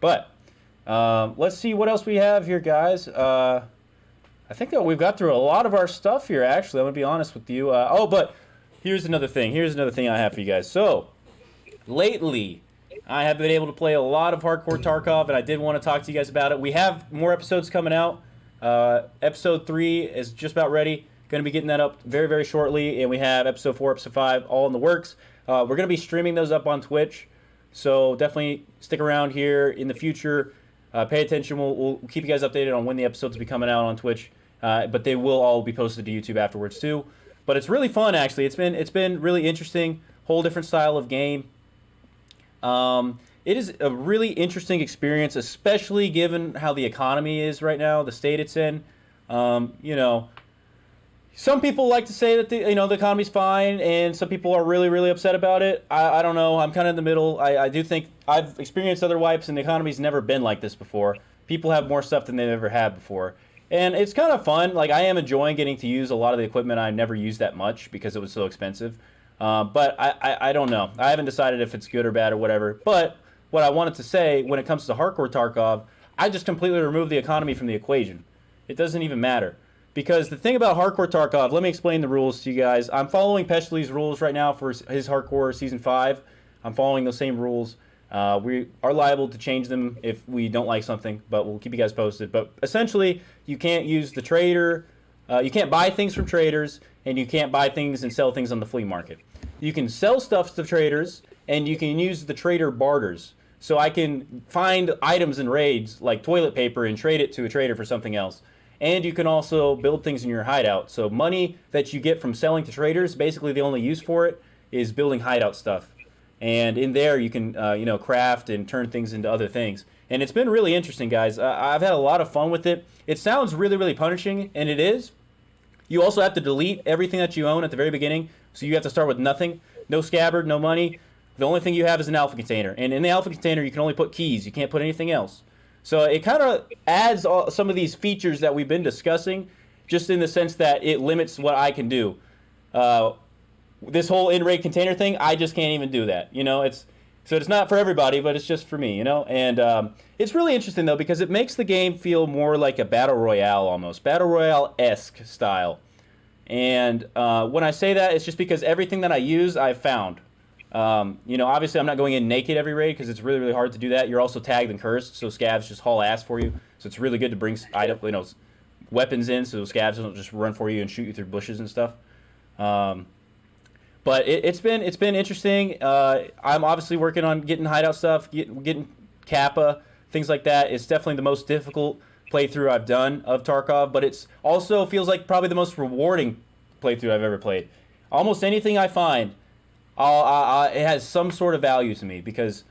But let's see what else we have here, guys. I think that we've got through a lot of our stuff here, actually. I'm going to be honest with you. But here's another thing. Here's another thing I have for you guys. So, lately, I have been able to play a lot of hardcore Tarkov, and I did want to talk to you guys about it. We have more episodes coming out. Episode 3 is just about ready. Going to be getting that up very, very shortly. And we have episode 4, episode 5 all in the works. We're going to be streaming those up on Twitch. So definitely stick around here in the future. Pay attention. We'll keep you guys updated on when the episodes will be coming out on Twitch. But they will all be posted to YouTube afterwards too. But it's really fun, actually. It's been really interesting. Whole different style of game. It is a really interesting experience, especially given how the economy is right now, the state it's in. Some people like to say that the economy's fine, and some people are really, really upset about it. I don't know. I'm kind of in the middle. I do think I've experienced other wipes, and the economy's never been like this before. People have more stuff than they've ever had before. And it's kind of fun. Like, I am enjoying getting to use a lot of the equipment I never used that much because it was so expensive. But I don't know. I haven't decided if it's good or bad or whatever. But what I wanted to say when it comes to hardcore Tarkov, I just completely removed the economy from the equation. It doesn't even matter. Because the thing about hardcore Tarkov, let me explain the rules to you guys. I'm following Peshli's rules right now for his hardcore season 5. I'm following those same rules. We are liable to change them if we don't like something, but we'll keep you guys posted. But essentially, you can't use the trader. You can't buy things from traders, and you can't buy things and sell things on the flea market. You can sell stuff to traders, and you can use the trader barters. So I can find items in raids, like toilet paper, and trade it to a trader for something else. And you can also build things in your hideout. So money that you get from selling to traders, basically the only use for it is building hideout stuff. And in there you can craft and turn things into other things. And it's been really interesting, guys. I've had a lot of fun with it. It sounds really, really punishing, and it is. You also have to delete everything that you own at the very beginning. So you have to start with nothing. No scabbard, no money. The only thing you have is an alpha container. And in the alpha container, you can only put keys. You can't put anything else. So it kind of adds some of these features that we've been discussing, just in the sense that it limits what I can do. This whole in-raid container thing, I just can't even do that. So it's not for everybody, but it's just for me. And it's really interesting though, because it makes the game feel more like a battle royale almost, battle royale-esque style. And when I say that, it's just because everything that I use, I've found. Obviously I'm not going in naked every raid because it's really, really hard to do that. You're also tagged and cursed, so scavs just haul ass for you. So it's really good to bring weapons in, so scavs don't just run for you and shoot you through bushes and stuff. But it's been interesting. I'm obviously working on getting hideout stuff, getting Kappa, things like that. It's definitely the most difficult playthrough I've done of Tarkov, but it's also feels like probably the most rewarding playthrough I've ever played. Almost anything I find, it has some sort of value to me because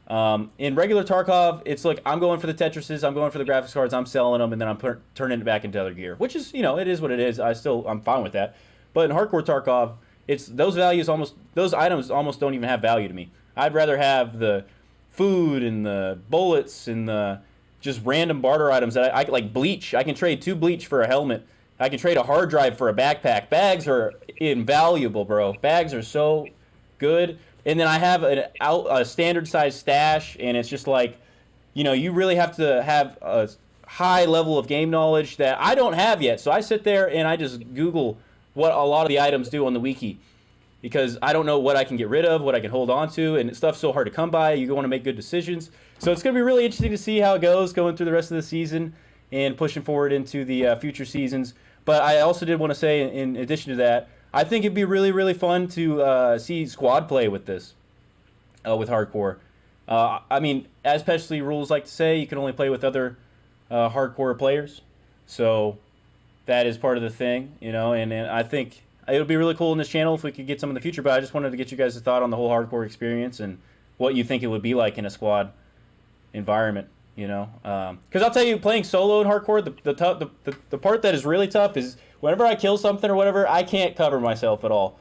in regular Tarkov, it's like I'm going for the Tetrises, I'm going for the graphics cards, I'm selling them, and then I'm turning it back into other gear, which is, it is what it is. I'm fine with that. But in hardcore Tarkov, it's those items almost don't even have value to me. I'd rather have the food and the bullets and the just random barter items that I like bleach. I can trade 2 bleach for a helmet. I can trade a hard drive for a backpack. Bags are invaluable, bro. Bags are so good. And then I have a standard size stash, and it's just like, you really have to have a high level of game knowledge that I don't have yet. So I sit there and I just Google what a lot of the items do on the wiki because I don't know what I can get rid of, what I can hold on to, and stuff's so hard to come by. You want to make good decisions. So it's going to be really interesting to see how it goes going through the rest of the season and pushing forward into the future seasons. But I also did want to say, in addition to that, I think it'd be really, really fun to see squad play with this, with hardcore. As Peshley rules like to say, you can only play with other hardcore players. So that is part of the thing, and I think it would be really cool in this channel if we could get some in the future, but I just wanted to get you guys a thought on the whole hardcore experience and what you think it would be like in a squad environment, because I'll tell you, playing solo in hardcore, the part that is really tough is whenever I kill something or whatever, I can't cover myself at all.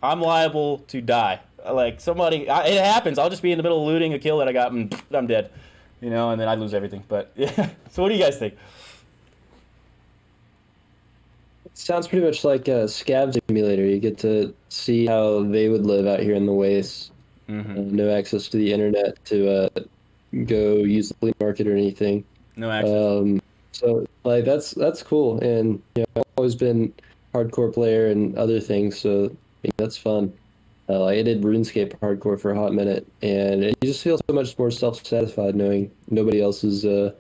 I'm liable to die. Like it happens. I'll just be in the middle of looting a kill that I got and I'm dead, and then I lose everything. But yeah. So what do you guys think? Sounds pretty much like a scav simulator. You get to see how they would live out here in the wastes. Mm-hmm. No access to the internet to go use the flea market or anything. No access. So like that's cool, and I've always been hardcore player and other things, so that's fun. Like I did RuneScape hardcore for a hot minute, and you just feel so much more self-satisfied knowing nobody else is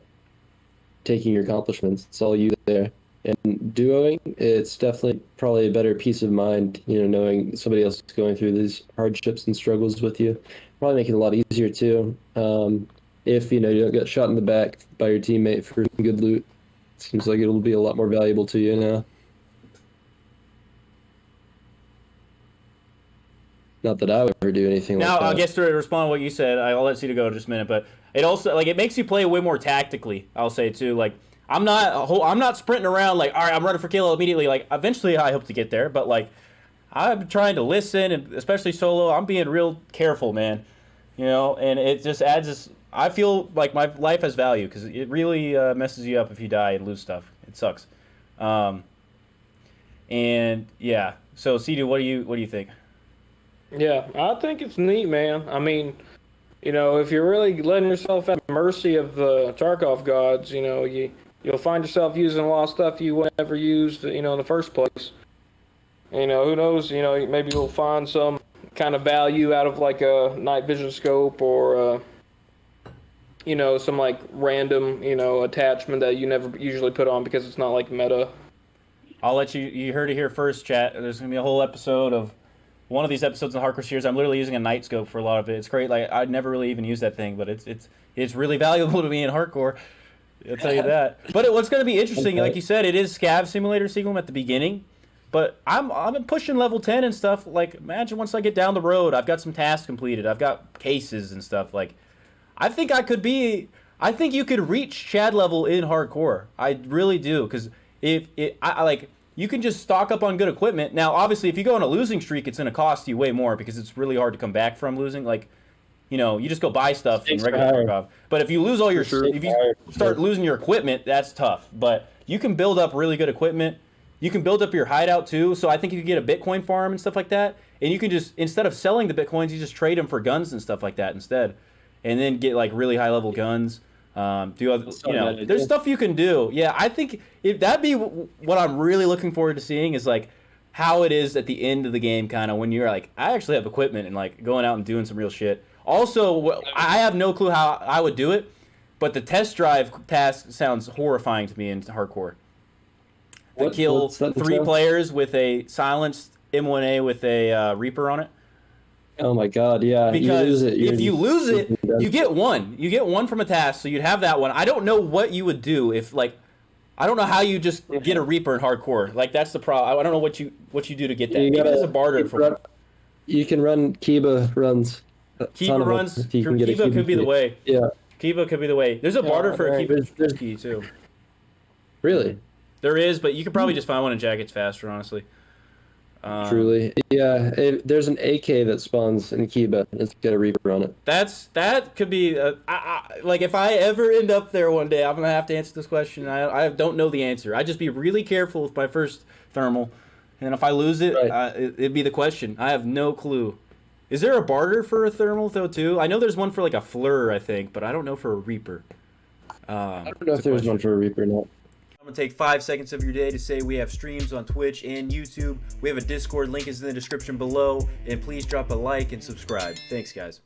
taking your accomplishments. It's all you there. And duoing, it's definitely probably a better peace of mind, knowing somebody else is going through these hardships and struggles with you. Probably make it a lot easier too. If you don't get shot in the back by your teammate for good loot, seems like it'll be a lot more valuable to you now. Not that I would ever do anything Now, like that. I guess to respond to what you said, I'll let Cito go in just a minute, but it also it makes you play way more tactically. I'll say too, like I'm not sprinting around like, all right, I'm running for kill immediately. Like eventually, I hope to get there, but like I'm trying to listen, and especially solo, I'm being real careful, man. And it just adds this. I feel like my life has value because it really messes you up if you die and lose stuff. It sucks. And yeah, so Cito, what do you think? Yeah, I think it's neat, man. I mean, if you're really letting yourself at the mercy of the Tarkov gods, you'll find yourself using a lot of stuff you would never used, in the first place. Who knows? Maybe you'll find some kind of value out of like a night vision scope or, some like random, attachment that you never usually put on because it's not like meta. I'll let you heard it here first, chat. There's gonna be a whole episode of one of these episodes in the Hardcore series. I'm literally using a night scope for a lot of it. It's great. Like I'd never really even use that thing, but it's really valuable to me in Hardcore. I'll tell you that. But what's going to be interesting, like you said, it is Scav Simulator Sequel at the beginning. But I'm pushing level 10 and stuff. Like imagine once I get down the road, I've got some tasks completed. I've got cases and stuff. Like I think you could reach Chad level in Hardcore. I really do, because you can just stock up on good equipment. Now, obviously, if you go on a losing streak, it's going to cost you way more because it's really hard to come back from losing. Like, you just go buy stuff in regular Tarkov. But if you lose all if you start losing your equipment, that's tough. But you can build up really good equipment. You can build up your hideout too. So I think you can get a Bitcoin farm and stuff like that. And you can just, instead of selling the Bitcoins, you just trade them for guns and stuff like that instead. And then get like really high level guns. There's stuff you can do. Yeah, I think that'd be what I'm really looking forward to seeing is like how it is at the end of the game, kind of when you're like, I actually have equipment and like going out and doing some real shit. Also, I have no clue how I would do it, but the test drive task sounds horrifying to me in Hardcore. To kill 3 players with a silenced M1A with a Reaper on it. Oh my god, yeah. Because if you lose it, you get one. You get one from a task, so you'd have that one. I don't know what you would do if, like, I don't know how you just get a Reaper in Hardcore. Like, that's the problem. I don't know what you do to get that. Maybe there's a barter for it. You can run Kiba runs. Kiba runs. Kiba could be the way. Yeah. Kiba could be the way. There's a barter for a Kiba key, too. Really? There is, but you could probably just find one in Jackets faster, honestly. Truly, yeah. There's an AK that spawns in Kiba. It's got a Reaper on it. That could be like if I ever end up there one day, I'm gonna have to answer this question. I don't know the answer. I'd just be really careful with my first thermal, and if I lose it, it'd be the question. I have no clue. Is there a barter for a thermal though too? I know there's one for like a Fleur, I think, but I don't know for a Reaper. I don't know if there's one for a Reaper or not. I'm going to take 5 seconds of your day to say we have streams on Twitch and YouTube. We have a Discord, link is in the description below. And please drop a like and subscribe. Thanks, guys.